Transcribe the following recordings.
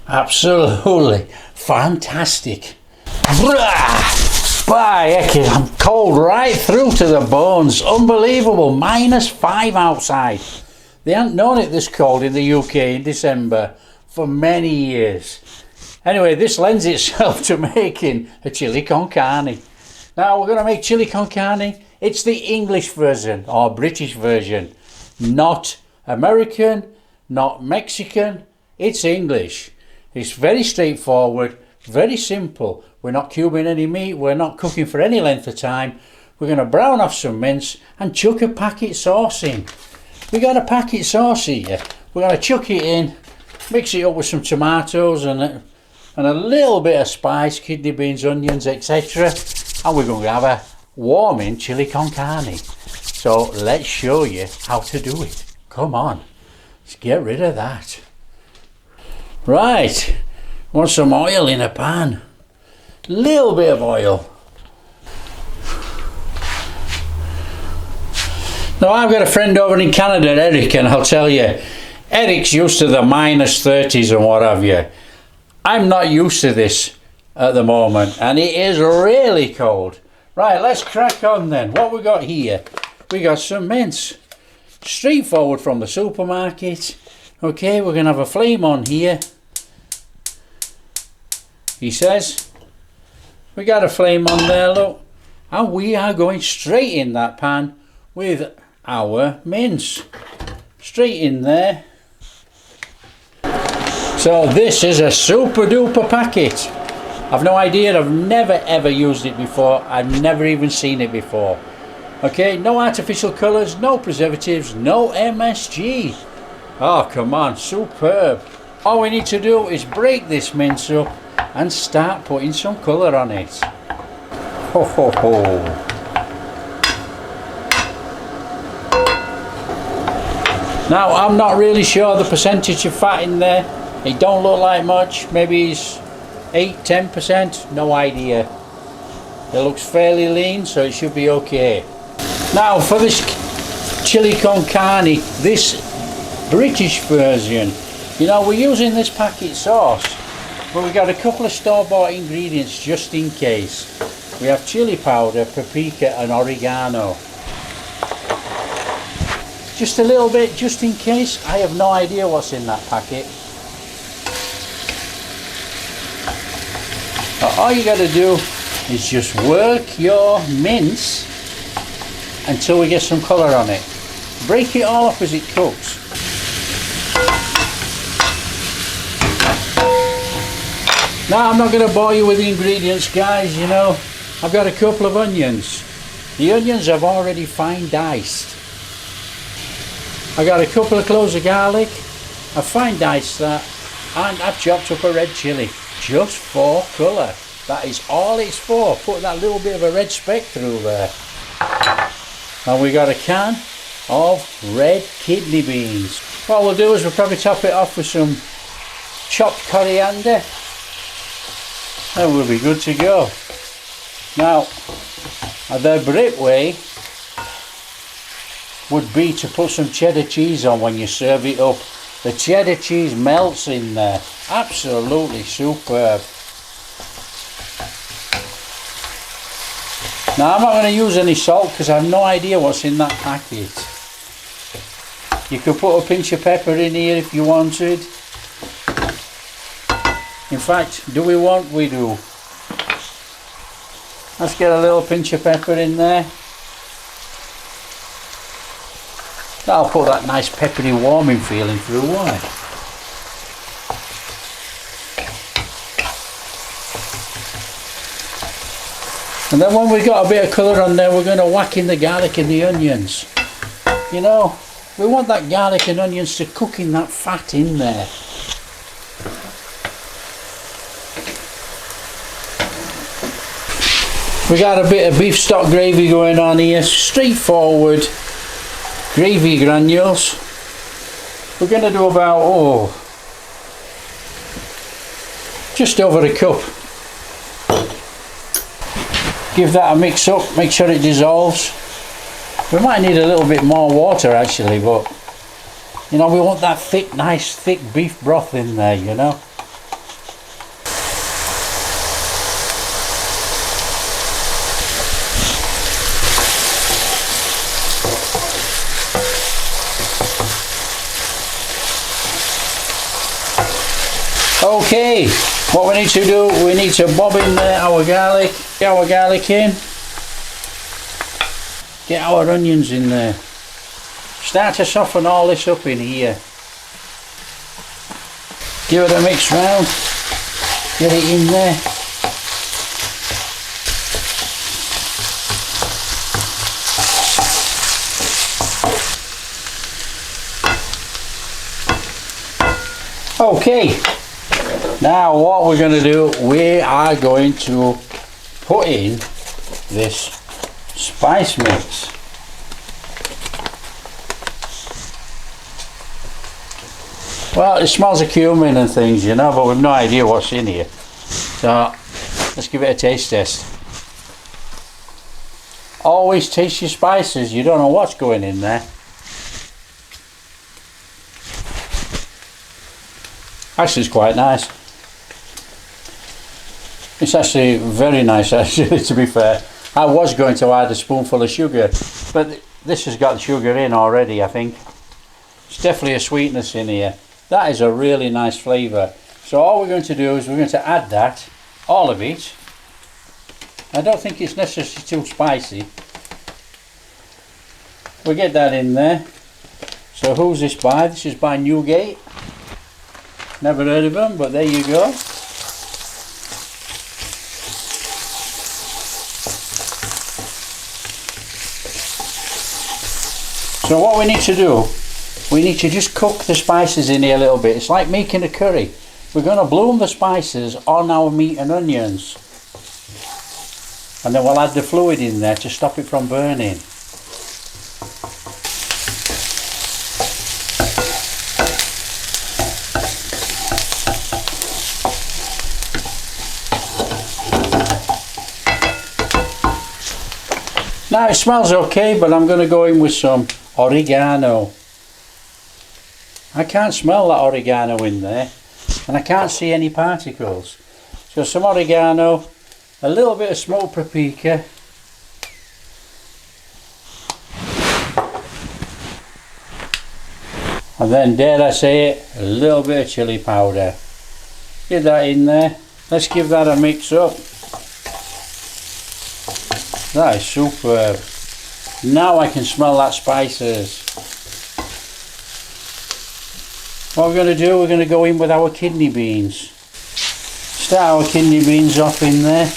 Absolutely fantastic. By heck, I'm cold right through to the bones. Unbelievable. -5 outside. They haven't known it this cold in the UK in December for many years. Anyway, this lends itself to making a chili con carne. Now we're going to make chili con carne. It's the English version or British version, not American, not Mexican. It's English. It's very straightforward, very simple. We're not cubing any meat. We're not cooking for any length of time. We're going to brown off some mince and chuck a packet sauce in. We got a packet sauce here. We're going to chuck it in, mix it up with some tomatoes and a little bit of spice, kidney beans, onions, etc. And we're going to have a warming chili con carne. So let's show you how to do it. Come on, let's get rid of that. Right, want some oil in a pan. Little bit of oil. Now I've got a friend over in Canada, Eric, and I'll tell you, Eric's used to the -30s and what have you. I'm not used to this at the moment, and it is really cold. Right, let's crack on then. What we got here? We got some mince, straightforward from the supermarket. Okay, we're gonna have a flame on here. He says we got a flame on there, look, and we are going straight in that pan with our mince, straight in there. So this is a super duper packet. I've no idea, I've never ever used it before. I've never even seen it before. Okay, no artificial colours, no preservatives, no MSG. Oh, come on, superb. All we need to do is break this mince up and start putting some colour on it. Ho ho ho. Now I'm not really sure the percentage of fat in there. It don't look like much, maybe it's 8-10%, no idea. It looks fairly lean, so it should be okay. Now for this chili con carne, this British version, you know, we're using this packet sauce, but we've got a couple of store-bought ingredients just in case. We have chili powder, paprika and oregano. Just a little bit, just in case. I have no idea what's in that packet. All you got to do is just work your mince until we get some colour on it. Break it all up as it cooks. Now I'm not going to bore you with the ingredients, guys. You know, I've got a couple of onions. The onions I've already fine diced. I got a couple of cloves of garlic. I've fine diced that, and I've chopped up a red chilli just for colour. That is all it's for. Put that little bit of a red speck through there. And we got a can of red kidney beans. What we'll do is we'll probably top it off with some chopped coriander, and we'll be good to go. Now, the Brit way would be to put some cheddar cheese on when you serve it up. The cheddar cheese melts in there. Absolutely superb. Now I'm not going to use any salt because I have no idea what's in that packet. You could put a pinch of pepper in here if you wanted. In fact, do we want? We do. Let's get a little pinch of pepper in there. That'll put that nice peppery warming feeling through, won't it? And then when we've got a bit of colour on there, we're going to whack in the garlic and the onions. You know, we want that garlic and onions to cook in that fat in there. We got a bit of beef stock gravy going on here, straightforward gravy granules. We're going to do about, just over a cup. Give that a mix up, make sure it dissolves. We might need a little bit more water actually, but you know, we want that thick, nice thick beef broth in there, you know. Okay, what we need to do, we need to bob in there our garlic, get our garlic in, get our onions in there, start to soften all this up in here, give it a mix round, get it in there. Okay, now what we're going to do, we are going to put in this spice mix. Well, it smells of cumin and things, you know, but we've no idea what's in here. So let's give it a taste test. Always taste your spices, you don't know what's going in there. Actually, it's quite nice. It's actually very nice, actually, to be fair. I was going to add a spoonful of sugar, but this has got sugar in already, I think. It's definitely a sweetness in here. That is a really nice flavour. So all we're going to do is we're going to add that, all of it. I don't think it's necessarily too spicy. We'll get that in there. So who's this by? This is by Newgate. Never heard of them, but there you go. So what we need to do, we need to just cook the spices in here a little bit. It's like making a curry. We're going to bloom the spices on our meat and onions. And then we'll add the fluid in there to stop it from burning. Now it smells okay, but I'm going to go in with some oregano. I can't smell that oregano in there, and I can't see any particles. So some oregano, a little bit of smoked paprika, and then, dare I say it, a little bit of chili powder. Get that in there. Let's give that a mix up. That is superb. Now I can smell that spices. What we're going to do, we're going to go in with our kidney beans. Start our kidney beans off in there.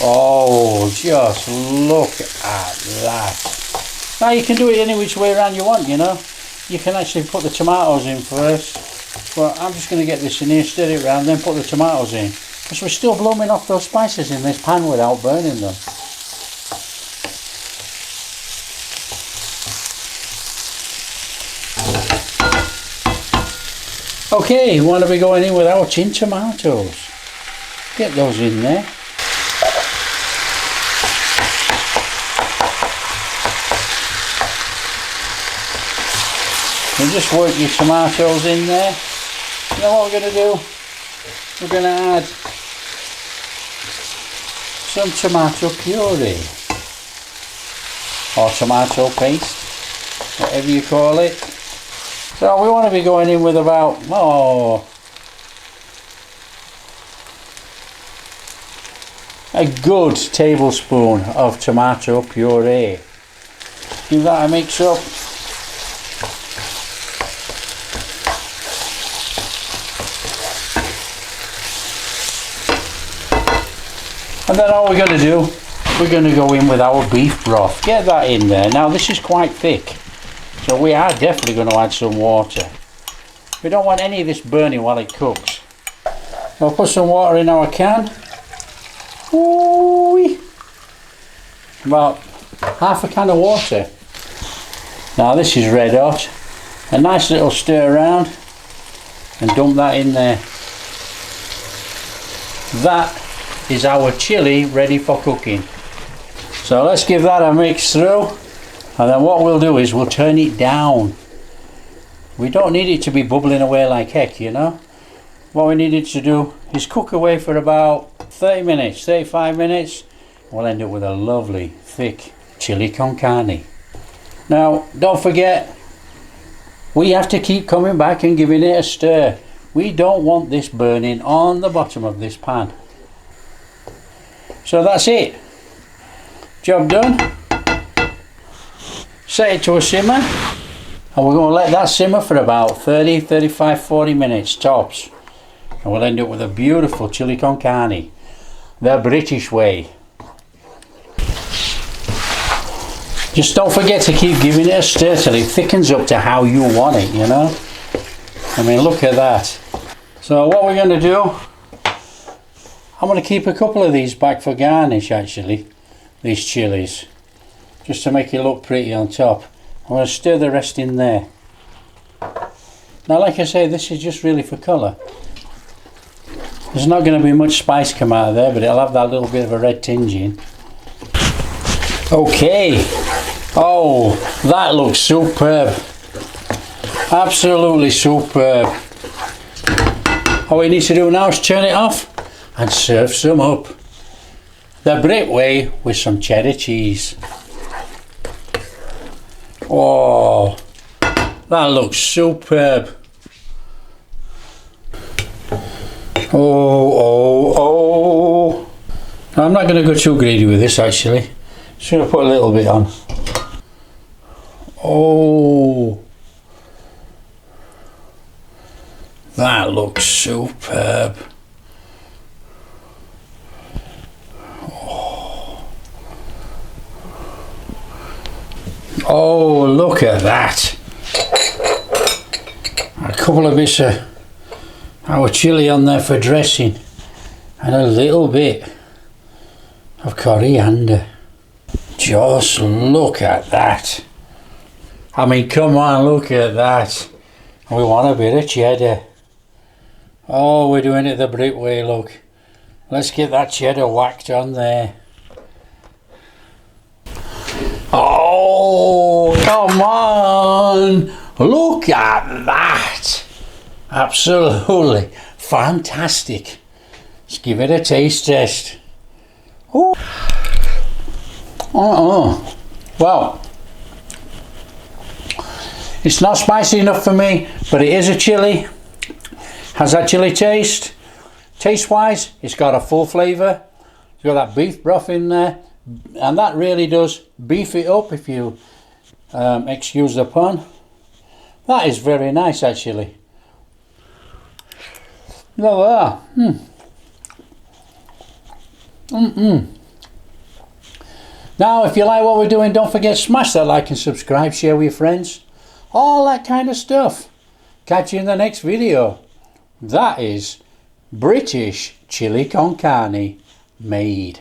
Oh, just look at that. Now you can do it any which way around you want, you know. You can actually put the tomatoes in first. But I'm just going to get this in here, stir it around, then put the tomatoes in. Because we're still blooming off those spices in this pan without burning them. Okay, we want to be going in with our tin tomatoes. Get those in there. And just work your tomatoes in there. You know what we're going to do? We're going to add some tomato puree. Or tomato paste, whatever you call it. So we want to be going in with about, a good tablespoon of tomato puree. Give that a mix up. And then all we're going to do, we're going to go in with our beef broth. Get that in there. Now this is quite thick. So we are definitely going to add some water. We don't want any of this burning while it cooks. We'll put some water in our can. Ooh-wee. About half a can of water. Now this is red hot. A nice little stir around and dump that in there. That is our chili ready for cooking. So let's give that a mix through. And then what we'll do is we'll turn it down. We don't need it to be bubbling away like heck, you know. What we need it to do is cook away for about 30 minutes, 35 minutes. We'll end up with a lovely, thick chili con carne. Now, don't forget, we have to keep coming back and giving it a stir. We don't want this burning on the bottom of this pan. So that's it. Job done. Set it to a simmer, and we're going to let that simmer for about 30, 35, 40 minutes tops. And we'll end up with a beautiful chili con carne, the British way. Just don't forget to keep giving it a stir till it thickens up to how you want it, you know. I mean, look at that. So what we're going to do, I'm going to keep a couple of these back for garnish actually, these chilies, just to make it look pretty on top. I'm going to stir the rest in there. Now like I say, this is just really for colour. There's not going to be much spice come out of there, but it'll have that little bit of a red tinge in. Okay. Oh, that looks superb. Absolutely superb. All we need to do now is turn it off and serve some up. The Brit way with some cheddar cheese. Oh, that looks superb. Oh. Now, I'm not going to go too greedy with this actually. Just going to put a little bit on. Oh, that looks superb. Oh, look at that. A couple of bits of our chili on there for dressing, and a little bit of coriander. Just look at that. I mean, come on, look at that. We want a bit of cheddar. Oh, we're doing it the Brit way, look. Let's get that cheddar whacked on there. Oh, come on. Look at that. Absolutely fantastic. Let's give it a taste test. Oh. Well, it's not spicy enough for me, but it is a chili. Has that chili taste? Taste wise, it's got a full flavour. It's got that beef broth in there, and that really does beef it up, if you excuse the pun. That is very nice actually. Look at that. Now, if you like what we're doing, don't forget to smash that like and subscribe, share with your friends, all that kind of stuff. Catch you in the next video. That is British Chili Con Carne made.